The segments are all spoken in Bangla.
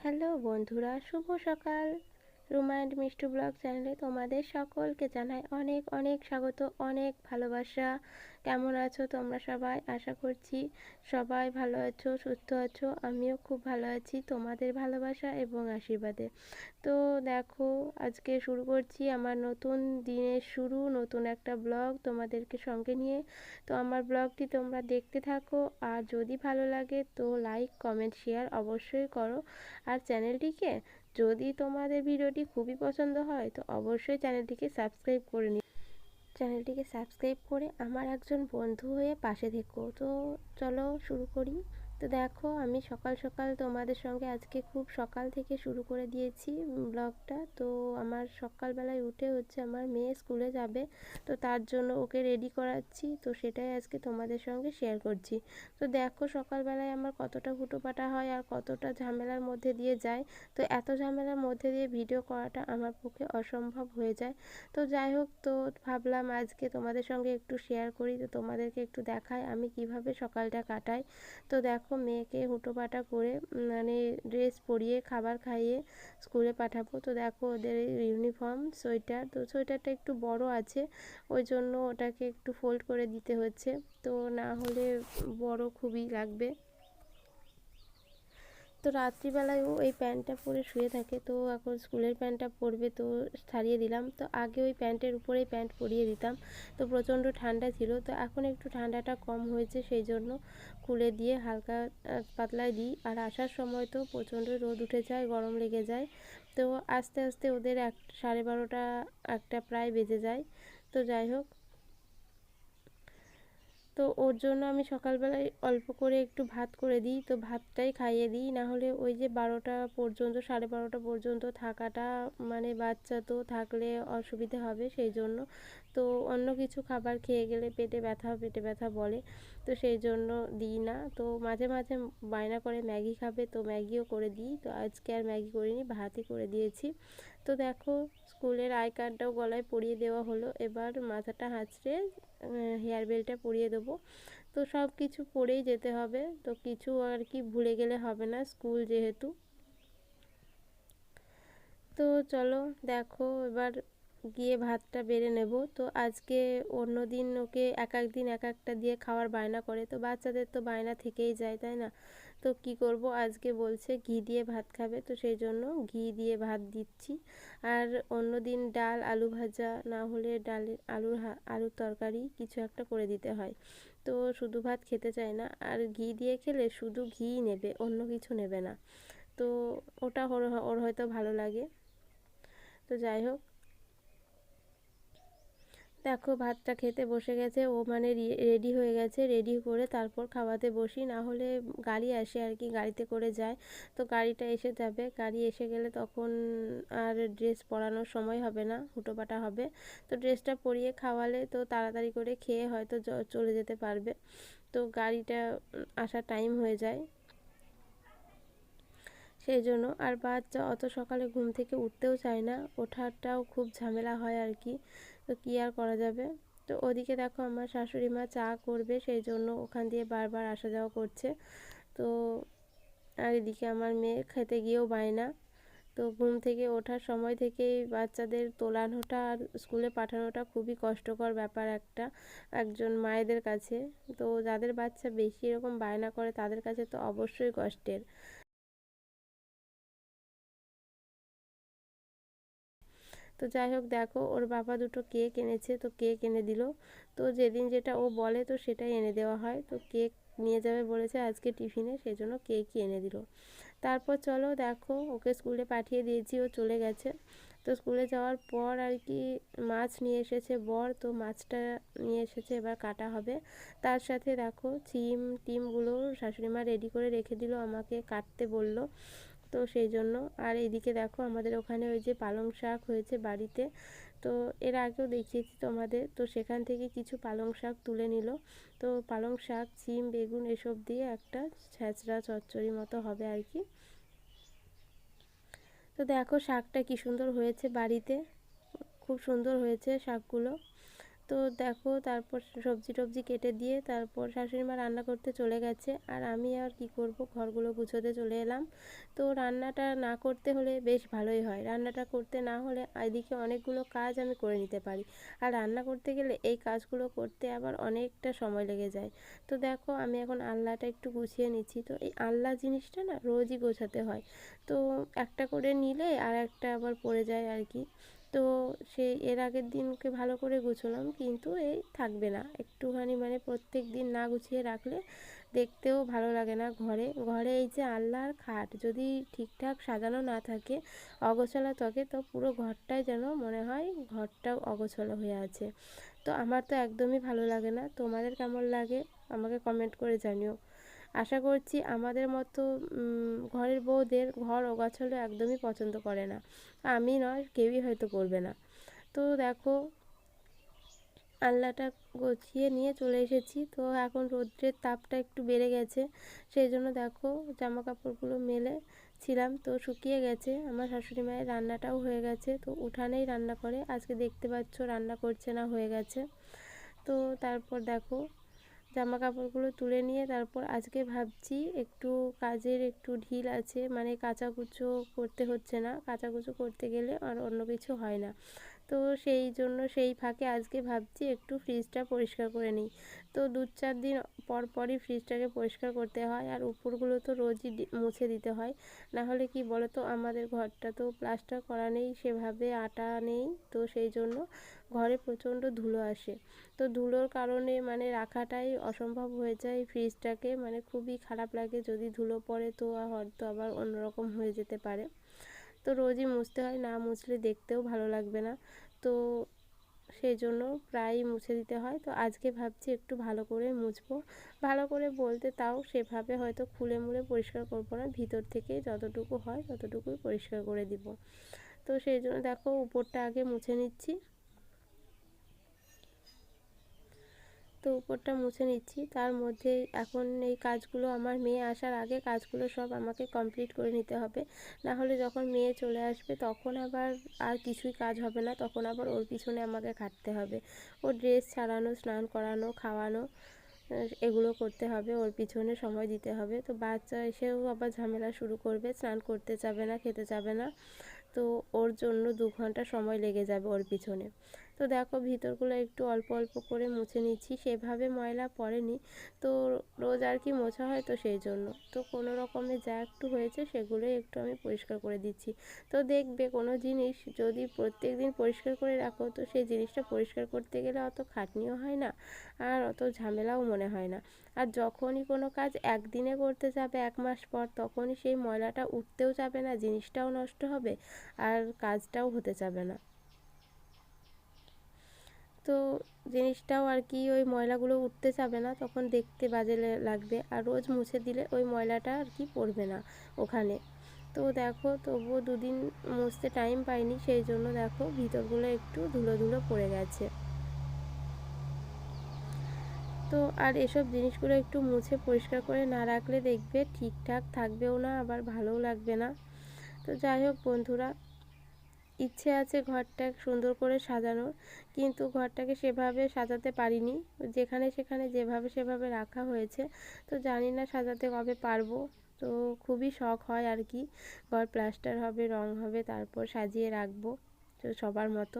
হ্যালো বন্ধুরা, শুভ সকাল। রুমা অ্যান্ড মিষ্টু ব্লগ চ্যানেলে তোমাদের সকলকে জানাই অনেক অনেক স্বাগত, অনেক ভালোবাসা। কেমন আছো তোমরা সবাই? আশা করছি সবাই ভালো আছো, সুস্থ আছো। আমিও খুব ভালো আছি তোমাদের ভালোবাসা এবং আশীর্বাদে। তো দেখো, আজকে শুরু করছি আমার নতুন দিনের শুরু, নতুন একটা ব্লগ তোমাদেরকে সঙ্গে নিয়ে। তো আমার ব্লগটি তোমরা দেখতে থাকো, আর যদি ভালো লাগে তো লাইক কমেন্ট শেয়ার অবশ্যই করো। আর চ্যানেলটিকে, যদি তোমাদের ভিডিওটি খুবই পছন্দ হয় তো অবশ্যই চ্যানেলটিকে সাবস্ক্রাইব করে আমার একজন বন্ধু হয়ে পাশে থেকো। তো চলো শুরু করি। তো দেখো, আমি সকাল সকাল তোমাদের সঙ্গে আজকে খুব সকাল থেকে শুরু করে দিয়েছি ব্লগটা। তো আমার সকালবেলায় উঠে হচ্ছে আমার মেয়ে স্কুলে যাবে, তো তার জন্য ওকে রেডি করাচ্ছি। তো সেটাই আজকে তোমাদের সঙ্গে শেয়ার করছি। তো দেখো, সকালবেলায় আমার কতটা হুটোপাটা হয় আর কতটা ঝামেলার মধ্যে দিয়ে যায়। তো এত ঝামেলার মধ্যে দিয়ে ভিডিও করাটা আমার পক্ষে অসম্ভব হয়ে যায়। তো যাই হোক, তো ভাবলাম আজকে তোমাদের সঙ্গে একটু শেয়ার করি, তো তোমাদেরকে একটু দেখাই আমি কিভাবে সকালটা কাটাই। তো দেখো, মেয়েকে হুটোপাটা করে মানে ড্রেস পরিয়ে খাবার খাইয়ে স্কুলে পাঠাবো। তো দেখো, ওদের ইউনিফর্ম সোয়েটার, তো সোয়েটারটা একটু বড় আছে, ওই জন্য ওটাকে একটু ফোল্ড করে দিতে হচ্ছে, তো না হলে বড় খুবই লাগবে। তো রাত্রিবেলায়ও ওই প্যান্টটা পরে শুয়ে থাকে, তো এখন স্কুলের প্যান্টটা পরবে, তো ছাড়িয়ে দিলাম। তো আগে ওই প্যান্টের উপরেই প্যান্ট পরিয়ে দিতাম, তো প্রচণ্ড ঠান্ডা ছিল। তো এখন একটু ঠান্ডাটা কম হয়েছে, সেই জন্য খুলে দিয়ে হালকা পাতলায় দিই। আর আসার সময় তো প্রচণ্ড রোদ উঠে যায়, গরম লেগে যায়। তো আস্তে আস্তে ওদের 12:30 একটা প্রায় বেজে যায়। তো যাই হোক, তো ওর জন্য আমি সকালবেলায় অল্প করে একটু ভাত করে দিই, তো ভাতটাই খাইয়ে দিই। না হলে ওই যে 12টা পর্যন্ত, 12:30 পর্যন্ত থাকাটা, মানে বাচ্চা তো থাকলে অসুবিধে হবে, সেই জন্য। তো অন্য কিছু খাবার খেয়ে গেলে পেটে ব্যথা বলে, তো সেই জন্য দিই না। তো মাঝে মাঝে বায়না করে ম্যাগি খাবে, তো ম্যাগিও করে দিই। তো আজকে আর ম্যাগি করিনি, ভাতই করে দিয়েছি। তো দেখো, স্কুলের আই কার্ডটাও গলায় পরিয়ে দেওয়া হলো, এবার মাথাটা হাঁচড়ে হেয়ার বেলটা পরিয়ে দেবো। তো সব কিছু পরেই যেতে হবে, তো কিছু আর কি ভুলে গেলে হবে না, স্কুল যেহেতু। তো চলো দেখো, এবার গিয়ে ভাতটা বেড়ে নেব। তো আজকে অন্য দিন ওকে এক এক দিন এক একটা দিয়ে খাওয়ার বায়না করে, তো বাচ্চাদের তো বায়না থেকেই যায়, তাই না? তো কি করব, আজকে বলছে ঘি দিয়ে ভাত খাবে, তো সেই জন্য ঘি দিয়ে ভাত দিচ্ছি। আর অন্য দিন ডাল আলু ভাজা, না হলে আলুর তরকারি কিছু একটা করে দিতে হয়। তো শুধু ভাত খেতে চায় না, আর ঘি দিয়ে খেলে শুধু ঘিই নেবে, অন্য কিছু নেবে না। তো ওটা ওর হয়তো ভালো লাগে। তো যাই হোক, দেখো ভাতটা খেতে বসে গেছে ও, মানে রেডি হয়ে গেছে। রেডি করে তারপর খাওয়াতে বসি, না হলে গাড়ি আসে আর কি, গাড়িতে করে যায়। তো গাড়িটা এসে যাবে, গাড়ি এসে গেলে তখন আর ড্রেস পরানোর সময় হবে না, হুটোপাটা হবে। তো ড্রেসটা পরিয়ে খাওয়ালে তো তাড়াতাড়ি করে খেয়ে হয়তো চলে যেতে পারবে। তো গাড়িটা আসার টাইম হয়ে যায়, সেই জন্য। আর বাচ্চা অত সকালে ঘুম থেকে উঠতেও চায় না, ওঠাটাও খুব ঝামেলা হয় আর কি। তো কী আর করা যাবে। তো ওদিকে দেখো, আমার শাশুড়ি মা চা করবে, সেই জন্য ওখান দিয়ে বারবার আসা যাওয়া করছে। তো আর এদিকে আমার মেয়ে খেতে গিয়েও বায়না। তো ঘুম থেকে ওঠার সময় থেকেই বাচ্চাদের তোলানোটা আর স্কুলে পাঠানোটা খুবই কষ্টকর ব্যাপার একটা, একজন মায়েদের কাছে। তো যাদের বাচ্চা বেশি এরকম বায়না করে তাদের কাছে তো অবশ্যই কষ্টের। তো যাই হোক, দেখো ওর বাবা দুটো কেক এনেছে, তো কেক এনে দিল। তো যেদিন যেটা ও বলে তো সেটাই এনে দেওয়া হয়। তো কেক নিয়ে যাবে বলেছে আজকে টিফিনে, সেই জন্য কেকই এনে দিল। তারপর চলো দেখো, ওকে স্কুলে পাঠিয়ে দিয়েছি, ও চলে গেছে। তো স্কুলে যাওয়ার পর আর কি, মাছ নিয়ে এসেছে বর, তো মাছটা নিয়ে এসেছে, এবার কাটা হবে। তার সাথে দেখো টিমগুলো শাশুড়িমা রেডি করে রেখে দিল, আমাকে কাটতে বলল, তো সেই জন্য। আর এদিকে দেখো, আমাদের ওখানে ওই যে পালং শাক হয়েছে বাড়িতে, তো এর আগেও দেখিয়েছি তোমাদের, তো সেখান থেকে কিছু পালং শাক তুলে নিল। তো পালং শাক, সিম, বেগুন এসব দিয়ে একটা ছ্যাঁচড়া চচ্চড়ি মতো হবে আর কি। তো দেখো শাকটা কি সুন্দর হয়েছে বাড়িতে, খুব সুন্দর হয়েছে শাকগুলো। তো দেখো তারপর সবজি টবজি কেটে দিয়ে তারপর শাশুড়ি মা রান্না করতে চলে গেছে, আর আমি আর কি করব, ঘরগুলো গুছোতে চলে এলাম। তো রান্নাটা না করতে হলে বেশ ভালোই হয়, রান্নাটা করতে না হলে এদিকে অনেকগুলো কাজ আমি করে নিতে পারি, আর রান্না করতে গেলে এই কাজগুলো করতে আবার অনেকটা সময় লেগে যায়। তো দেখো আমি এখন আলনাটা একটু গুছিয়ে নিচ্ছি। তো এই আলনা জিনিসটা না রোজই গোছাতে হয়, তো একটা করে নিলে আর একটা আবার পড়ে যায় আর কি। তো সেই এর আগের দিনকে ভালো করে গুছোলাম, কিন্তু এই থাকবে না একটুখানি, মানে প্রত্যেক দিন না গুছিয়ে রাখলে দেখতেও ভালো লাগে না। ঘরে ঘরে এই যে আলনা আর খাট যদি ঠিকঠাক সাজানো না থাকে, অগোছালো থাকে, তো পুরো ঘরটাই যেন মনে হয় ঘরটাও অগোছালো হয়ে আছে। তো আমার তো একদমই ভালো লাগে না। তোমাদের কেমন লাগে আমাকে কমেন্ট করে জানিও। আশা করছি আমাদের মতো ঘরের বউদের ঘর অগোছালো একদমই পছন্দ করে না, আমি নয় কেউই হয়তো করবে না। তো দেখো আলনাটা গুছিয়ে নিয়ে চলে এসেছি। তো এখন রৌদ্রের তাপটা একটু বেড়ে গেছে, সেই জন্য দেখো জামা কাপড়গুলো মেলে ছিলাম, তো শুকিয়ে গেছে। আমার শাশুড়ি মায়ের রান্নাটাও হয়ে গেছে, তো উঠানেই রান্না করে, আজকে দেখতে পাচ্ছ রান্না করছে না, হয়ে গেছে। তো তারপর দেখো জামা কাপড়গুলো তুলে নিয়ে তারপর আজকে ভাবছি একটু কাজের একটু ঢিল আছে, মানে কাচাকুচো করতে হচ্ছে না, কাচাকুচো করতে গেলে আর অন্য কিছু হয় না। তো সেই জন্য সেই ফাঁকে আজকে ভাবছি একটু ফ্রিজটা পরিষ্কার করে নিই। তো 2-4 দিন পর পরই ফ্রিজটাকে পরিষ্কার করতে হয়, আর উপরগুলো তো রোজই মুছে দিতে হয়। না হলে কি বলো তো, আমাদের ঘরটা তো প্লাস্টার করা নেই, সেভাবে আটা নেই, তো সেই জন্য ঘরে প্রচণ্ড ধুলো আসে। তো ধুলোর কারণে মানে রাখাটাই অসম্ভব হয়ে যায় ফ্রিজটাকে, মানে খুবই খারাপ লাগে, যদি ধুলো পড়ে তো হয়তো আবার অন্যরকম হয়ে যেতে পারে। তো রোজই মুছতে হয়, না মুছলে দেখতেও ভালো লাগবে না। তো সেই জন্য প্রায়ই মুছে দিতে হয়। তো আজকে ভাবছি একটু ভালো করে মুছবো, ভালো করে বলতে তাও সেভাবে হয়তো খুলে মুলে পরিষ্কার করবো না, ভিতর থেকে যতটুকু হয় ততটুকুই পরিষ্কার করে দিব। তো সেই জন্য দেখো উপরটা আগে মুছে নিচ্ছি। তো উপরটা মুছে নিচ্ছি, তার মধ্যে এখন এই কাজগুলো আমার মেয়ে আসার আগে কাজগুলো সব আমাকে কমপ্লিট করে নিতে হবে। না হলে যখন মেয়ে চলে আসবে তখন আবার আর কিছুই কাজ হবে না, তখন আবার ওর পিছনে আমাকে খাটতে হবে। ওর ড্রেস ছাড়ানো, স্নান করানো, খাওয়ানো, এগুলো করতে হবে, ওর পিছনে সময় দিতে হবে। তো বাচ্চা এসেও আবার ঝামেলা শুরু করবে, স্নান করতে যাবে না, খেতে যাবে না, তো ওর জন্য 2 ঘন্টা সময় লেগে যাবে ওর পিছনে। তো দেখো ভিতরগুলো একটু অল্প অল্প করে মুছে নিচ্ছি, সেভাবে ময়লা পড়েনি, তো রোজ আর কি মোছা হয়, তো সেই জন্য তো কোনো রকমে যা একটু হয়েছে সেগুলোই একটু আমি পরিষ্কার করে দিচ্ছি। তো দেখবে কোনো জিনিস যদি প্রত্যেক দিন পরিষ্কার করে রাখো, তো সেই জিনিসটা পরিষ্কার করতে গেলে অত খাটনিও হয় না, আর অত ঝামেলাও মনে হয় না। আর যখনই কোনো কাজ একদিনে করতে যাবে 1 মাস পর, তখনই সেই ময়লাটা উঠতেও যাবে না, জিনিসটাও নষ্ট হবে, আর কাজটাও হতে যাবে না। তো জিনিসটাও আর কি ওই ময়লাগুলো উঠতে যাবে না, তখন দেখতে বাজে লাগবে, আর রোজ মুছে দিলে ওই ময়লাটা আর কি পড়বে না ওখানে। তো দেখো তবুও 2 দিন মুছতে টাইম পাইনি, সেই জন্য দেখো ভিতরগুলো একটু ধুলো ধুলো পড়ে গেছে। তো আর এসব জিনিসগুলো একটু মুছে পরিষ্কার করে না রাখলে দেখবে ঠিকঠাক থাকবেও না, আবার ভালোও লাগবে না। তো যাই হোক বন্ধুরা, ইচ্ছে আছে ঘরটা সুন্দর করে সাজানোর, কিন্তু ঘরটাকে সেভাবে সাজাতে পারিনি, যেখানে সেখানে যেভাবে সেভাবে রাখা হয়েছে। তো জানি না সাজাতে কবে পারবো। তো খুবই শখ হয় আর কি, ঘর প্লাস্টার হবে, রং হবে, তারপর সাজিয়ে রাখবো তো সবার মতো।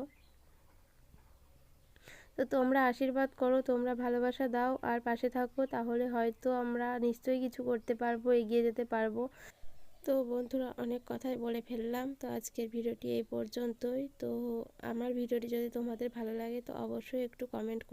তো তোমরা আশীর্বাদ করো, তোমরা ভালোবাসা দাও আর পাশে থাকো, তাহলে হয়তো আমরা নিশ্চয়ই কিছু করতে পারবো, এগিয়ে যেতে পারবো। তো বন্ধুরা অনেক কথাই বলে ফেললাম, তো আজকের ভিডিওটি এই পর্যন্তই। তো আমার ভিডিওটি যদি তোমাদের ভালো লাগে তো অবশ্যই একটু কমেন্ট